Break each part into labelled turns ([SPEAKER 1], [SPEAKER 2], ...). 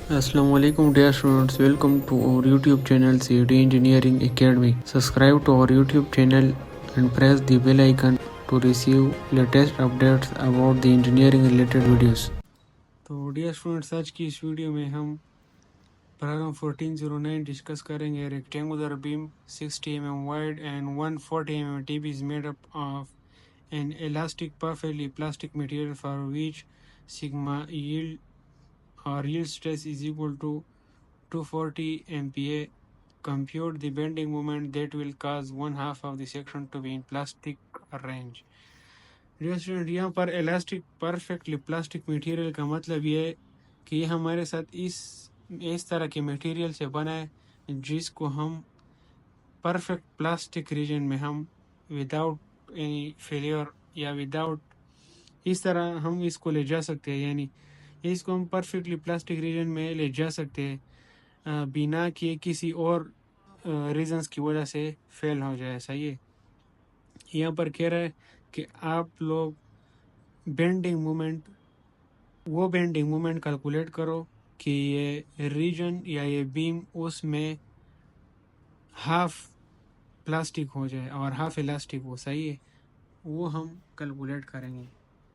[SPEAKER 1] Assalamualaikum dear students, welcome to our YouTube channel CD Engineering Academy. Subscribe to our YouTube channel and press the bell icon to receive latest updates about the engineering related videos. तो dear students, आज की इस video में हम paragraph 1409 discuss करेंगे. Rectangular beam 60 mm wide and 140 mm TB is made up of an elastic perfectly plastic material for which sigma yield or yield stress is equal to 240 MPa. Compute the bending moment that will cause one half of the section to be in plastic range. Dear student, यहाँ पर elastic perfectly plastic material का मतलब ये है कि ये हमारे साथ इस तरह के मटेरियल से बना है जिसको हम परफेक्ट प्लास्टिक रीजन में हम विदाउट एनी फेलियर या विदाउट इस तरह हम इसको ले जा सकते हैं, यानी इसको हम परफेक्टली प्लास्टिक रीजन में ले जा सकते हैं बिना कि किसी और रीजंस की वजह से फेल हो जाए. सही है. यहाँ पर कह रहा है कि आप लोग बेंडिंग मोमेंट कैलकुलेट करो कि ये रीजन या ये बीम उसमें हाफ प्लास्टिक हो जाए और हाफ इलास्टिक हो. सही है. वो हम कैलकुलेट करेंगे.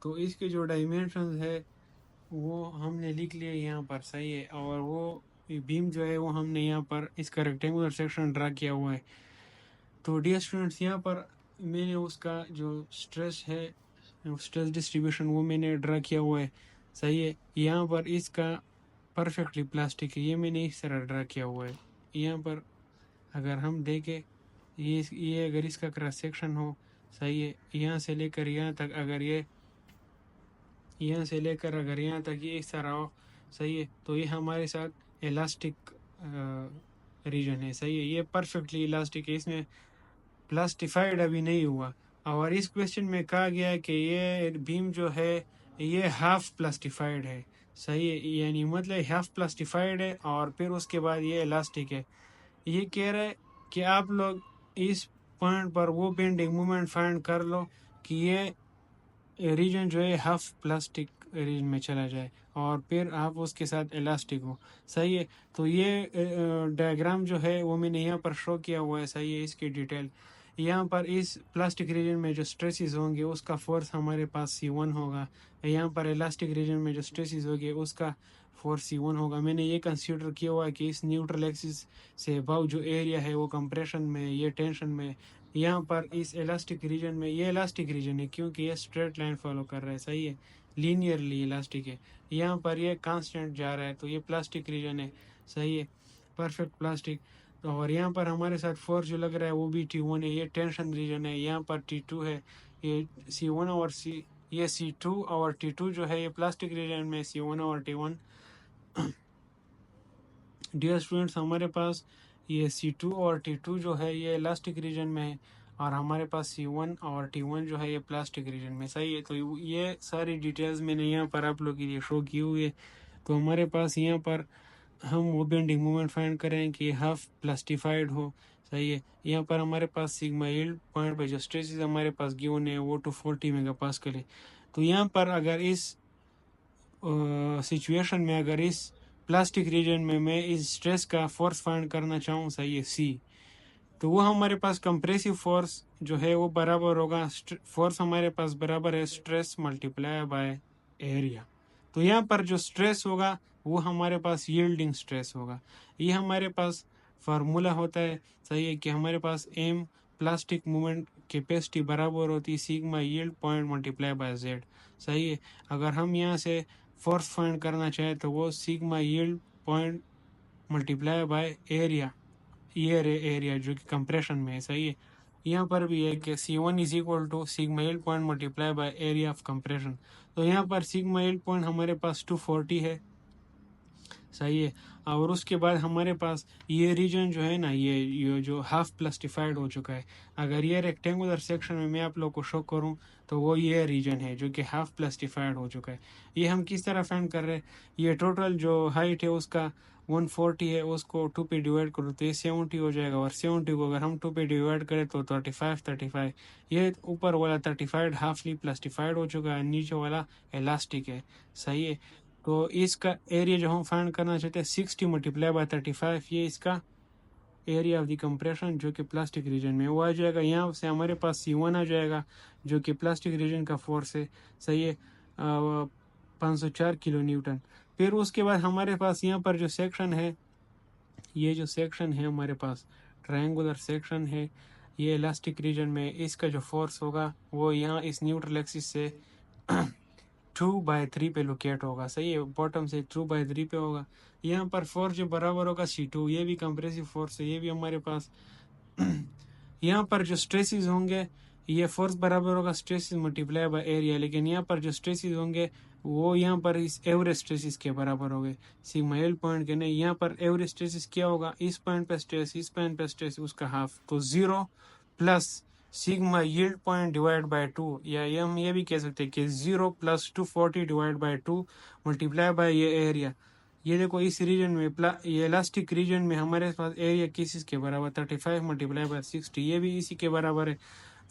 [SPEAKER 1] तो इसके जो डायमेंशन है वो हमने लिख लिए यहाँ पर. सही है. और वो बीम जो है वो हमने यहाँ पर इसका रेक्टेंगुलर सेक्शन ड्रा किया हुआ है. तो डियर स्टूडेंट्स, यहाँ पर मैंने उसका जो स्ट्रेस है, स्ट्रेस डिस्ट्रीब्यूशन, वो मैंने ड्रा किया हुआ है. सही है. यहाँ पर इसका परफेक्टली प्लास्टिक है, ये मैंने इस तरह ड्रा किया हुआ है. यहाँ पर अगर हम देखें, ये अगर इसका क्रॉस सेक्शन हो, सही है, यहाँ से लेकर यहाँ तक, अगर ये यहाँ से लेकर अगर यहाँ तक ये इस तरह हो, सही है, तो ये हमारे साथ इलास्टिक रीजन है. सही है. ये परफेक्टली इलास्टिक है, इसमें प्लास्टिफाइड अभी नहीं हुआ. और इस क्वेश्चन में कहा गया है कि ये बीम जो है ये हाफ प्लास्टिफाइड है. सही है. यानी मतलब हाफ प्लास्टिफाइड है और फिर उसके बाद ये इलास्टिक है. ये कह रहा है कि आप लोग इस पॉइंट पर वो बेंडिंग मोमेंट फाइंड कर लो कि ये रीजन जो है हाफ प्लास्टिक रीजन में चला जाए और फिर आप उसके साथ इलास्टिक हो. सही है. तो ये डायग्राम जो है वो मैंने यहाँ पर शो किया हुआ है. सही है. इसकी डिटेल यहाँ पर इस प्लास्टिक रीजन में जो स्ट्रेसेस होंगे उसका फोर्स हमारे पास C1 होगा. यहाँ पर इलास्टिक रीजन में जो स्ट्रेसेस होंगे उसका फोर्स C1 होगा. मैंने ये कंसीडर किया हुआ है कि इस न्यूट्रल एक्सिस से अबव जो एरिया है वो कंप्रेशन में, ये टेंशन में. यहाँ पर इस इलास्टिक रीजन में, ये इलास्टिक रीजन है क्योंकि ये स्ट्रेट लाइन फॉलो कर रहा है. सही है. लीनियरली इलास्टिक है. यहाँ पर ये कांस्टेंट जा रहा है तो ये प्लास्टिक रीजन है. सही है. Perfect plastic. और यहाँ पर हमारे साथ फोर्स जो लग रहा है वो भी T1 है. ये टेंशन रीजन है. यहाँ पर T2 है. ये C1 और ये C2 और T2 जो है ये प्लास्टिक रीजन में C1 और T1. डियर स्टूडेंट्स, हमारे पास ये C2 और T2 जो है ये इलास्टिक रीजन में है और हमारे पास C1 और T1 जो है ये प्लास्टिक रीजन में. सही है. तो ये सारी डिटेल्स मैंने यहाँ पर आप लोग के लिए शो की हुई है. तो हमारे पास यहाँ पर हम वो बेंडिंग मोमेंट फाइंड करें कि हाफ प्लास्टिफाइड हो. सही है. यहाँ पर हमारे पास सिग्मा यील्ड पॉइंट पे जो स्ट्रेसेस हमारे पास गिवन है वो 240 मेगापास्कल है. तो यहाँ पर अगर इस सिचुएशन में अगर इस प्लास्टिक रीजन में मैं इस स्ट्रेस का फोर्स फाइंड करना चाहूँ, सही है, C, तो वो हमारे पास कंप्रेसिव फोर्स जो है वो बराबर होगा, फोर्स हमारे पास बराबर है स्ट्रेस मल्टीप्लाई बाय एरिया. तो यहाँ पर जो स्ट्रेस होगा वो हमारे पास यील्डिंग स्ट्रेस होगा. ये हमारे पास फार्मूला होता है. सही है कि हमारे पास एम प्लास्टिक मूवमेंट कैपेसिटी बराबर होती है sigma yield point multiply bye Z. सही है. अगर हम यहाँ से फोर्स फाइंड करना चाहें तो वो sigma yield point multiply by area, ये एरिया जो कि कंप्रेशन में है. सही है. यहाँ पर भी है कि C1 is equal to sigma yield point multiply by area of compression. तो यहाँ पर सिग्मा यील्ड पॉइंट हमारे पास 240 है. सही है. और उसके बाद हमारे पास ये रीजन जो है ना, ये जो हाफ प्लास्टिफाइड हो चुका है. अगर ये रेक्टेंगुलर सेक्शन में मैं आप लोग को शो करूं तो वो ये रीजन है जो कि हाफ प्लास्टिफाइड हो चुका है. ये हम किस तरह फाइंड कर रहे हैं, ये टोटल जो हाइट है उसका 140 है, उसको 2 पे डिवाइड करो तो ये 70 हो जाएगा. और 70 को अगर हम 2 पे डिवाइड करें तो 35. ये ऊपर वाला 35 हाफली प्लास्टिफाइड हो चुका है, नीचे वाला इलास्टिक है. सही है. तो इसका एरिया जो हम फाइंड करना चाहते हैं 60 मल्टीप्लाई बाय 35, ये इसका एरिया ऑफ द कंप्रेशन जो कि प्लास्टिक रीजन में वो आ जाएगा। यहाँ से हमारे पास C1 आ जाएगा जो कि प्लास्टिक रीजन का फोर्स है, सही है, 504 किलो न्यूटन। फिर उसके बाद हमारे पास यहाँ पर जो सेक्शन है, ये जो सेक्शन है हमारे पास ट्रायंगुलर सेक्शन है, ये इलास्टिक रीजन में इसका जो फोर्स होगा वो यहाँ इस न्यूट्रल एक्सिस से 2/3 पे लोकेट होगा, सही है, बॉटम से 2/3 पे होगा। यहाँ पर फोर्स जो बराबर होगा C2, ये भी कंप्रेसिव फोर्स है, ये भी हमारे पास। यहाँ पर जो स्ट्रेसेस होंगे, ये फोर्स बराबर होगा स्ट्रेसेस मल्टीप्लाई बाय एरिया, लेकिन यहाँ पर जो स्ट्रेसेस होंगे वो यहाँ पर इस एवरेज स्ट्रेसेस के बराबर होंगे, सिग्मा एल पॉइंट के नहीं। यहाँ पर एवरेज स्ट्रेसेस क्या होगा, इस पॉइंट पे स्ट्रेस, इस पॉइंट पे स्ट्रेस, उसका हाफ, तो 0 plus sigma yield point divide by 2, या ये हम ये भी कह सकते हैं कि 0 plus 240 divide by 2 multiply by ये एरिया। ये देखो इस रीजन में ये इलास्टिक रीजन में हमारे पास एरिया किस के बराबर, 35 मल्टीप्लाई बाय 60, ये भी इसी के बराबर है।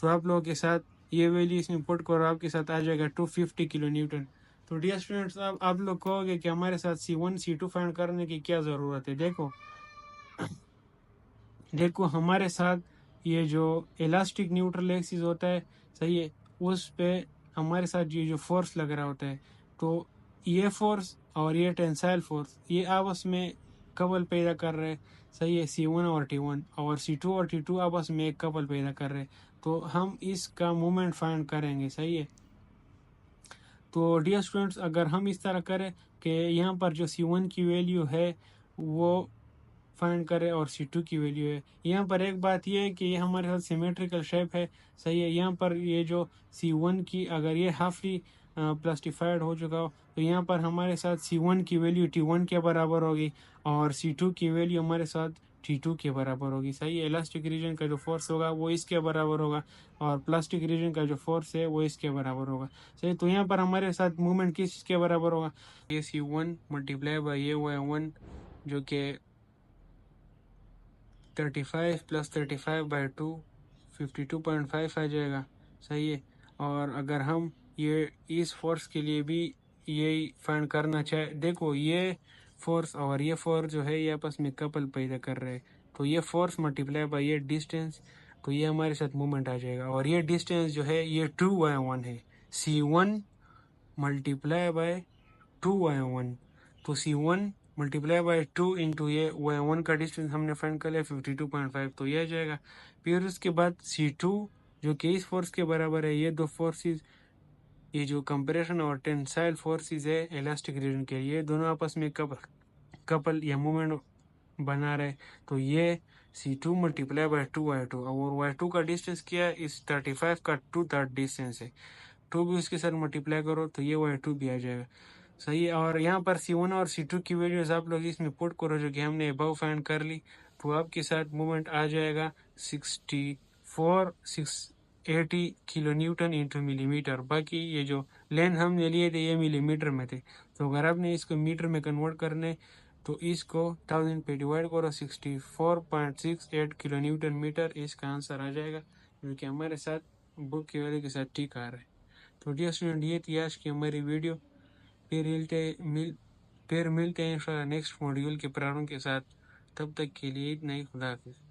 [SPEAKER 1] तो आप लोगों के साथ ये वैल्यू इसमें पुट करो, आपके साथ आ जाएगा 250 किलो न्यूटन। तो डियर स्टूडेंट्स, आप लोग कहोगे कि हमारे साथ C1 C2 फाइंड करने की क्या ज़रूरत है। देखो हमारे साथ ये जो इलास्टिक न्यूट्रल एक्सिस होता है, सही है, उस पे हमारे साथ ये जो फोर्स लग रहा होता है, तो ये फोर्स और ये टेंसाइल फोर्स ये आपस में कपल पैदा कर रहे हैं, सही है, C1 और T1, और C2 और T2 आपस में एक कपल पैदा कर रहे हैं। तो हम इसका मोमेंट फाइंड करेंगे, सही है। तो डियर स्टूडेंट्स, अगर हम इस तरह करें कि यहाँ पर जो C1 की वैल्यू है वो फाइंड करें और C2 की वैल्यू है, यहाँ पर एक बात ये है कि ये हमारे साथ सिमेट्रिकल शेप है, सही है। यहाँ पर ये जो C1 की अगर ये हाफली प्लास्टिफाइड हो चुका हो, तो यहाँ पर हमारे साथ C1 की वैल्यू T1 के बराबर होगी और C2 की वैल्यू हमारे साथ T2 के बराबर होगी, सही है। इलास्टिक रीजन का जो फोर्स होगा वो इसके बराबर होगा और प्लास्टिक रीजन का जो फोर्स है वो इसके बराबर होगा, सही। तो यहाँ पर हमारे साथ मूवमेंट किस के बराबर होगा, ये C1 मल्टीप्लाई बाई ये Y1 जो कि 35 प्लस 35/2 52.5 आ जाएगा, सही है। और अगर हम ये इस फोर्स के लिए भी यही फाइंड करना चाहे, देखो ये फोर्स और ये फोर्स जो है ये आपस में कपल पैदा कर रहे हैं, तो ये फोर्स मल्टीप्लाई बाय ये डिस्टेंस, तो ये हमारे साथ मूवमेंट आ जाएगा। और ये डिस्टेंस जो है ये 2y1 है, C1 मल्टीप्लाई बाय 2y1, तो C1 मल्टीप्लाई बाय 2 इंटू ये y1 का डिस्टेंस हमने फाइंड कर लिया 52.5, तो ये आ जाएगा। फिर उसके बाद C2 जो कि इस फोर्स के बराबर है, ये दो फोर्सेस, ये जो कंप्रेशन और टेंसाइल फोर्सेस है इलास्टिक रीजन के, ये दोनों आपस में कपल या मूवमेंट बना रहे, तो ये C2 मल्टीप्लाई बाय 2y2, और y2 का डिस्टेंस क्या है, इस 35 का 2/3 डिस्टेंस है, 2 भी उसके साथ मल्टीप्लाई करो तो ये y2 भी आ जाएगा, सही है। और यहाँ पर C1 और C2 की वैल्यूज आप लोग इसमें पुट करो जो कि हमने अबव फाइंड कर ली, तो आपके साथ मूवमेंट आ जाएगा 680 किलो न्यूटन इंटू मिलीमीटर। बाकी ये जो लेंथ हमने लिए थे ये मिलीमीटर में थे, तो अगर आपने इसको मीटर में कन्वर्ट करने तो इसको 1000 पे डिवाइड करो, 64.68 किलो न्यूटन मीटर इसका आंसर आ जाएगा, जो कि हमारे साथ बुक की वैल्यू के साथ ठीक आ रहा है। तो डियर स्टूडेंट, ये थी आज की हमारी वीडियो। फिर मिलते हैं इंशाल्लाह नेक्स्ट मॉड्यूल के प्रारंभ के साथ। तब तक के लिए इतना ही, खुदा हाफिज़।